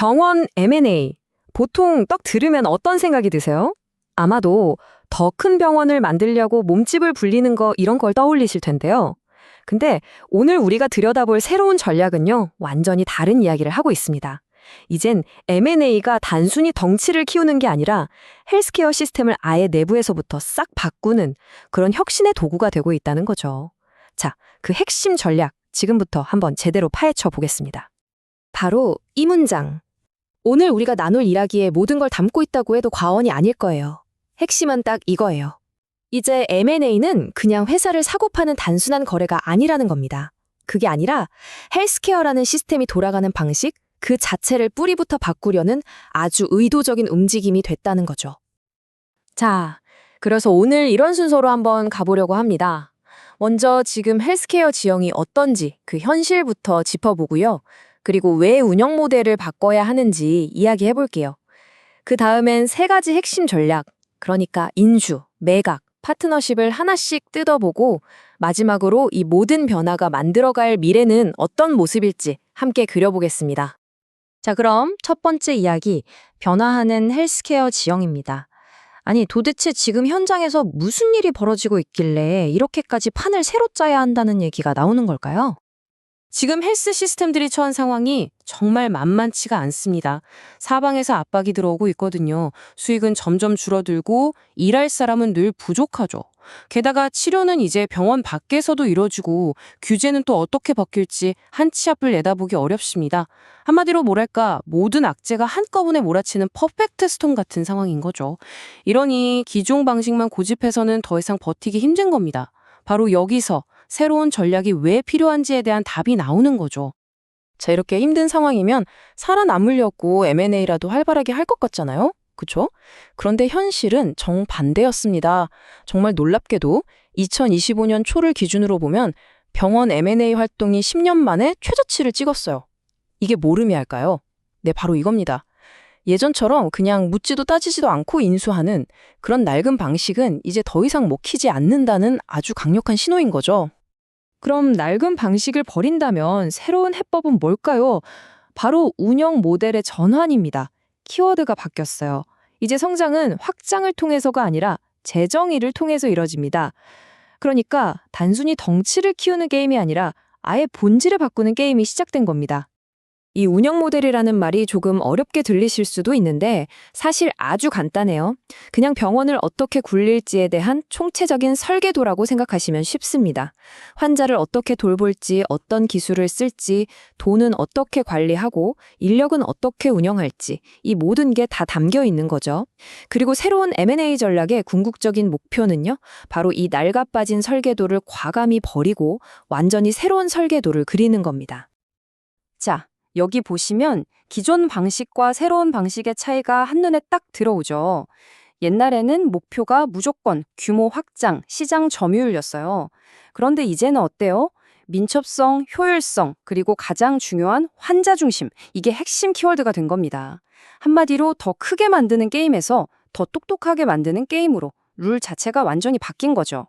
병원 M&A. 보통 딱 들으면 어떤 생각이 드세요? 아마도 더 큰 병원을 만들려고 몸집을 불리는 거 이런 걸 떠올리실 텐데요. 근데 오늘 우리가 들여다볼 새로운 전략은요, 완전히 다른 이야기를 하고 있습니다. 이젠 M&A가 단순히 덩치를 키우는 게 아니라 헬스케어 시스템을 아예 내부에서부터 싹 바꾸는 그런 혁신의 도구가 되고 있다는 거죠. 자, 그 핵심 전략 지금부터 한번 제대로 파헤쳐 보겠습니다. 바로 이 문장. 오늘 우리가 나눌 이야기에 모든 걸 담고 있다고 해도 과언이 아닐 거예요. 핵심은 딱 이거예요. 이제 M&A는 그냥 회사를 사고 파는 단순한 거래가 아니라는 겁니다. 그게 아니라 헬스케어라는 시스템이 돌아가는 방식, 그 자체를 뿌리부터 바꾸려는 아주 의도적인 움직임이 됐다는 거죠. 자, 그래서 오늘 이런 순서로 한번 가보려고 합니다. 먼저 지금 헬스케어 지형이 어떤지 그 현실부터 짚어보고요. 그리고 왜 운영 모델을 바꿔야 하는지 이야기해볼게요. 그 다음엔 세 가지 핵심 전략, 그러니까 인수, 매각, 파트너십을 하나씩 뜯어보고 마지막으로 이 모든 변화가 만들어갈 미래는 어떤 모습일지 함께 그려보겠습니다. 자, 그럼 첫 번째 이야기, 변화하는 헬스케어 지형입니다. 아니, 도대체 지금 현장에서 무슨 일이 벌어지고 있길래 이렇게까지 판을 새로 짜야 한다는 얘기가 나오는 걸까요? 지금 헬스 시스템들이 처한 상황이 정말 만만치가 않습니다. 사방에서 압박이 들어오고 있거든요. 수익은 점점 줄어들고 일할 사람은 늘 부족하죠. 게다가 치료는 이제 병원 밖에서도 이루어지고 규제는 또 어떻게 바뀔지 한 치 앞을 내다보기 어렵습니다. 한마디로 뭐랄까 모든 악재가 한꺼번에 몰아치는 퍼펙트 스톰 같은 상황인 거죠. 이러니 기존 방식만 고집해서는 더 이상 버티기 힘든 겁니다. 바로 여기서 새로운 전략이 왜 필요한지에 대한 답이 나오는 거죠. 자, 이렇게 힘든 상황이면 살아남으려고 M&A라도 활발하게 할 것 같잖아요? 그쵸? 그런데 현실은 정반대였습니다. 정말 놀랍게도 2025년 초를 기준으로 보면 병원 M&A 활동이 10년 만에 최저치를 찍었어요. 이게 뭘 의미할까요? 네, 바로 이겁니다. 예전처럼 그냥 묻지도 따지지도 않고 인수하는 그런 낡은 방식은 이제 더 이상 먹히지 않는다는 아주 강력한 신호인 거죠. 그럼 낡은 방식을 버린다면 새로운 해법은 뭘까요? 바로 운영 모델의 전환입니다. 키워드가 바뀌었어요. 이제 성장은 확장을 통해서가 아니라 재정의를 통해서 이뤄집니다. 그러니까 단순히 덩치를 키우는 게임이 아니라 아예 본질을 바꾸는 게임이 시작된 겁니다. 이 운영 모델이라는 말이 조금 어렵게 들리실 수도 있는데 사실 아주 간단해요. 그냥 병원을 어떻게 굴릴지에 대한 총체적인 설계도라고 생각하시면 쉽습니다. 환자를 어떻게 돌볼지, 어떤 기술을 쓸지, 돈은 어떻게 관리하고, 인력은 어떻게 운영할지 이 모든 게 다 담겨 있는 거죠. 그리고 새로운 M&A 전략의 궁극적인 목표는요. 바로 이 낡아빠진 설계도를 과감히 버리고 완전히 새로운 설계도를 그리는 겁니다. 자, 여기 보시면 기존 방식과 새로운 방식의 차이가 한눈에 딱 들어오죠. 옛날에는 목표가 무조건 규모 확장, 시장 점유율이었어요. 그런데 이제는 어때요? 민첩성, 효율성, 그리고 가장 중요한 환자 중심, 이게 핵심 키워드가 된 겁니다. 한마디로 더 크게 만드는 게임에서 더 똑똑하게 만드는 게임으로 룰 자체가 완전히 바뀐 거죠.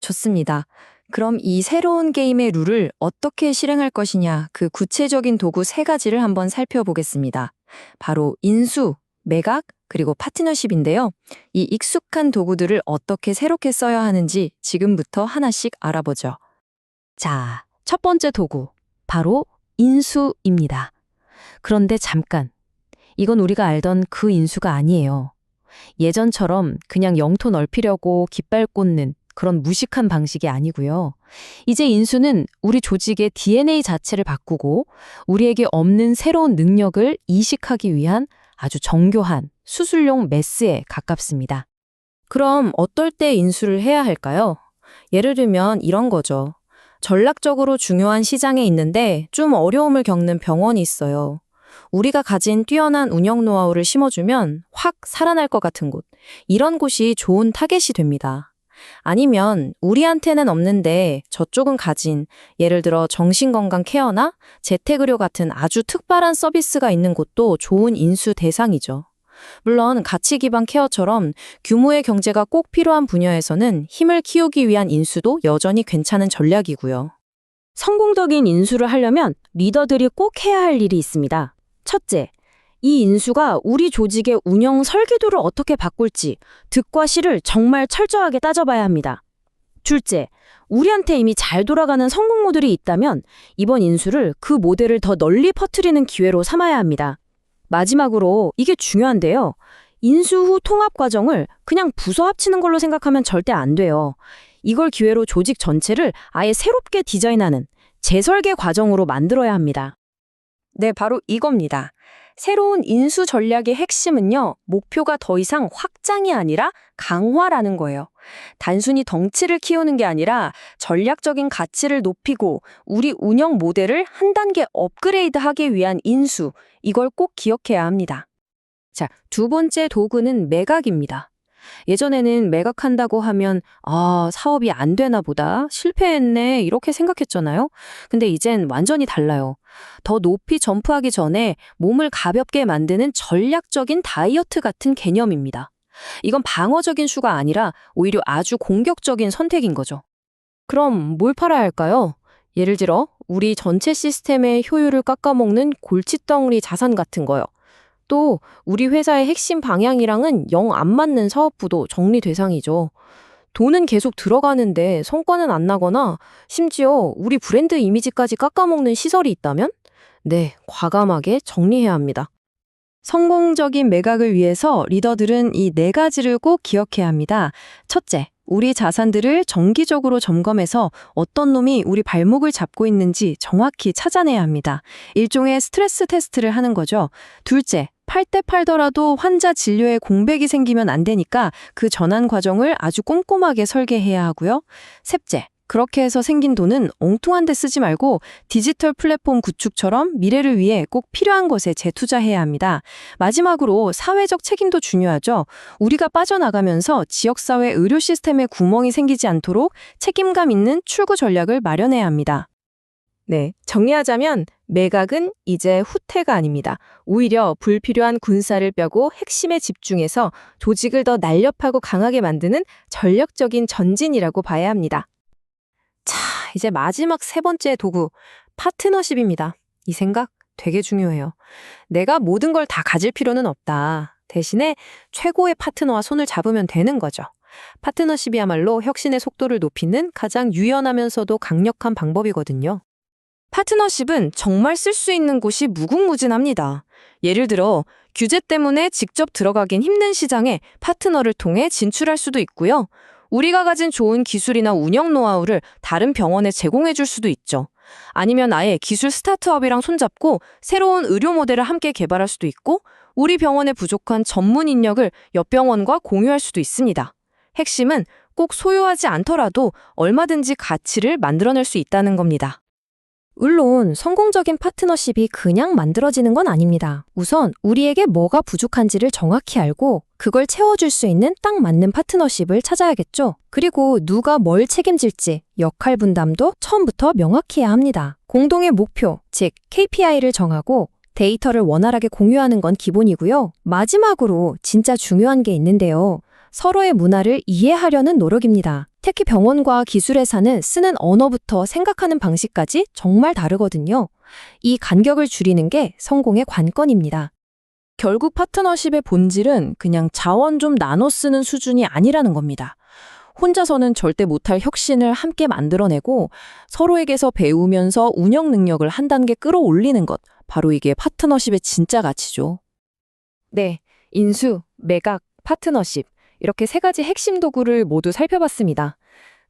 좋습니다. 그럼 이 새로운 게임의 룰을 어떻게 실행할 것이냐, 그 구체적인 도구 세 가지를 한번 살펴보겠습니다. 바로 인수, 매각, 그리고 파트너십인데요. 이 익숙한 도구들을 어떻게 새롭게 써야 하는지 지금부터 하나씩 알아보죠. 자, 첫 번째 도구, 바로 인수입니다. 그런데 잠깐, 이건 우리가 알던 그 인수가 아니에요. 예전처럼 그냥 영토 넓히려고 깃발 꽂는 그런 무식한 방식이 아니고요. 이제 인수는 우리 조직의 DNA 자체를 바꾸고 우리에게 없는 새로운 능력을 이식하기 위한 아주 정교한 수술용 메스에 가깝습니다. 그럼 어떨 때 인수를 해야 할까요? 예를 들면 이런 거죠. 전략적으로 중요한 시장에 있는데 좀 어려움을 겪는 병원이 있어요. 우리가 가진 뛰어난 운영 노하우를 심어주면 확 살아날 것 같은 곳. 이런 곳이 좋은 타겟이 됩니다. 아니면 우리한테는 없는데 저쪽은 가진, 예를 들어 정신건강 케어나 재택의료 같은 아주 특별한 서비스가 있는 곳도 좋은 인수 대상이죠. 물론 가치 기반 케어처럼 규모의 경제가 꼭 필요한 분야에서는 힘을 키우기 위한 인수도 여전히 괜찮은 전략이고요. 성공적인 인수를 하려면 리더들이 꼭 해야 할 일이 있습니다. 첫째, 이 인수가 우리 조직의 운영 설계도를 어떻게 바꿀지 득과 실을 정말 철저하게 따져봐야 합니다. 둘째, 우리한테 이미 잘 돌아가는 성공 모델이 있다면 이번 인수를 그 모델을 더 널리 퍼뜨리는 기회로 삼아야 합니다. 마지막으로 이게 중요한데요. 인수 후 통합 과정을 그냥 부서 합치는 걸로 생각하면 절대 안 돼요. 이걸 기회로 조직 전체를 아예 새롭게 디자인하는 재설계 과정으로 만들어야 합니다. 네, 바로 이겁니다. 새로운 인수 전략의 핵심은요, 목표가 더 이상 확장이 아니라 강화라는 거예요. 단순히 덩치를 키우는 게 아니라 전략적인 가치를 높이고 우리 운영 모델을 한 단계 업그레이드하기 위한 인수, 이걸 꼭 기억해야 합니다. 자, 두 번째 도구는 매각입니다. 예전에는 매각한다고 하면 사업이 안 되나 보다, 실패했네 이렇게 생각했잖아요. 근데 이젠 완전히 달라요. 더 높이 점프하기 전에 몸을 가볍게 만드는 전략적인 다이어트 같은 개념입니다. 이건 방어적인 수가 아니라 오히려 아주 공격적인 선택인 거죠. 그럼 뭘 팔아야 할까요? 예를 들어 우리 전체 시스템의 효율을 깎아먹는 골칫덩어리 자산 같은 거요. 또 우리 회사의 핵심 방향이랑은 영 안 맞는 사업부도 정리 대상이죠. 돈은 계속 들어가는데 성과는 안 나거나 심지어 우리 브랜드 이미지까지 깎아먹는 시설이 있다면? 네, 과감하게 정리해야 합니다. 성공적인 매각을 위해서 리더들은 이 네 가지를 꼭 기억해야 합니다. 첫째, 우리 자산들을 정기적으로 점검해서 어떤 놈이 우리 발목을 잡고 있는지 정확히 찾아내야 합니다. 일종의 스트레스 테스트를 하는 거죠. 둘째, 팔 때 팔더라도 환자 진료에 공백이 생기면 안 되니까 그 전환 과정을 아주 꼼꼼하게 설계해야 하고요. 셋째, 그렇게 해서 생긴 돈은 엉뚱한 데 쓰지 말고 디지털 플랫폼 구축처럼 미래를 위해 꼭 필요한 것에 재투자해야 합니다. 마지막으로 사회적 책임도 중요하죠. 우리가 빠져나가면서 지역사회 의료 시스템에 구멍이 생기지 않도록 책임감 있는 출구 전략을 마련해야 합니다. 네, 정리하자면 매각은 이제 후퇴가 아닙니다. 오히려 불필요한 군사를 빼고 핵심에 집중해서 조직을 더 날렵하고 강하게 만드는 전략적인 전진이라고 봐야 합니다. 자, 이제 마지막 세 번째 도구, 파트너십입니다. 이 생각 되게 중요해요. 내가 모든 걸 다 가질 필요는 없다. 대신에 최고의 파트너와 손을 잡으면 되는 거죠. 파트너십이야말로 혁신의 속도를 높이는 가장 유연하면서도 강력한 방법이거든요. 파트너십은 정말 쓸 수 있는 곳이 무궁무진합니다. 예를 들어 규제 때문에 직접 들어가긴 힘든 시장에 파트너를 통해 진출할 수도 있고요. 우리가 가진 좋은 기술이나 운영 노하우를 다른 병원에 제공해 줄 수도 있죠. 아니면 아예 기술 스타트업이랑 손잡고 새로운 의료 모델을 함께 개발할 수도 있고, 우리 병원에 부족한 전문 인력을 옆 병원과 공유할 수도 있습니다. 핵심은 꼭 소유하지 않더라도 얼마든지 가치를 만들어낼 수 있다는 겁니다. 물론 성공적인 파트너십이 그냥 만들어지는 건 아닙니다. 우선 우리에게 뭐가 부족한지를 정확히 알고 그걸 채워줄 수 있는 딱 맞는 파트너십을 찾아야겠죠. 그리고 누가 뭘 책임질지 역할 분담도 처음부터 명확히 해야 합니다. 공동의 목표, 즉 KPI를 정하고 데이터를 원활하게 공유하는 건 기본이고요. 마지막으로 진짜 중요한 게 있는데요. 서로의 문화를 이해하려는 노력입니다. 특히 병원과 기술회사는 쓰는 언어부터 생각하는 방식까지 정말 다르거든요. 이 간격을 줄이는 게 성공의 관건입니다. 결국 파트너십의 본질은 그냥 자원 좀 나눠 쓰는 수준이 아니라는 겁니다. 혼자서는 절대 못할 혁신을 함께 만들어내고 서로에게서 배우면서 운영 능력을 한 단계 끌어올리는 것, 바로 이게 파트너십의 진짜 가치죠. 네, 인수, 매각, 파트너십. 이렇게 세 가지 핵심 도구를 모두 살펴봤습니다.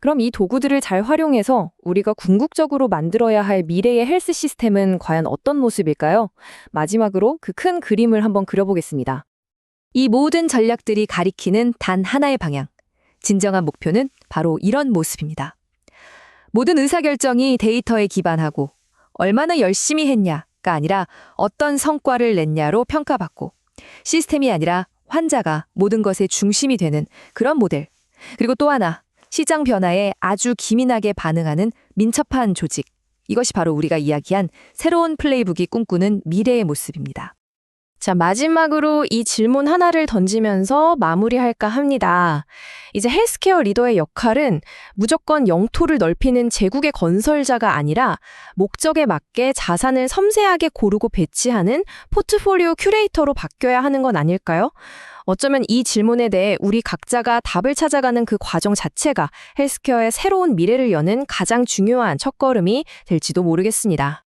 그럼 이 도구들을 잘 활용해서 우리가 궁극적으로 만들어야 할 미래의 헬스 시스템은 과연 어떤 모습일까요? 마지막으로 그 큰 그림을 한번 그려보겠습니다. 이 모든 전략들이 가리키는 단 하나의 방향. 진정한 목표는 바로 이런 모습입니다. 모든 의사결정이 데이터에 기반하고 얼마나 열심히 했냐가 아니라 어떤 성과를 냈냐로 평가받고, 시스템이 아니라 환자가 모든 것의 중심이 되는 그런 모델. 그리고 또 하나, 시장 변화에 아주 기민하게 반응하는 민첩한 조직. 이것이 바로 우리가 이야기한 새로운 플레이북이 꿈꾸는 미래의 모습입니다. 자, 마지막으로 이 질문 하나를 던지면서 마무리할까 합니다. 이제 헬스케어 리더의 역할은 무조건 영토를 넓히는 제국의 건설자가 아니라 목적에 맞게 자산을 섬세하게 고르고 배치하는 포트폴리오 큐레이터로 바뀌어야 하는 건 아닐까요? 어쩌면 이 질문에 대해 우리 각자가 답을 찾아가는 그 과정 자체가 헬스케어의 새로운 미래를 여는 가장 중요한 첫걸음이 될지도 모르겠습니다.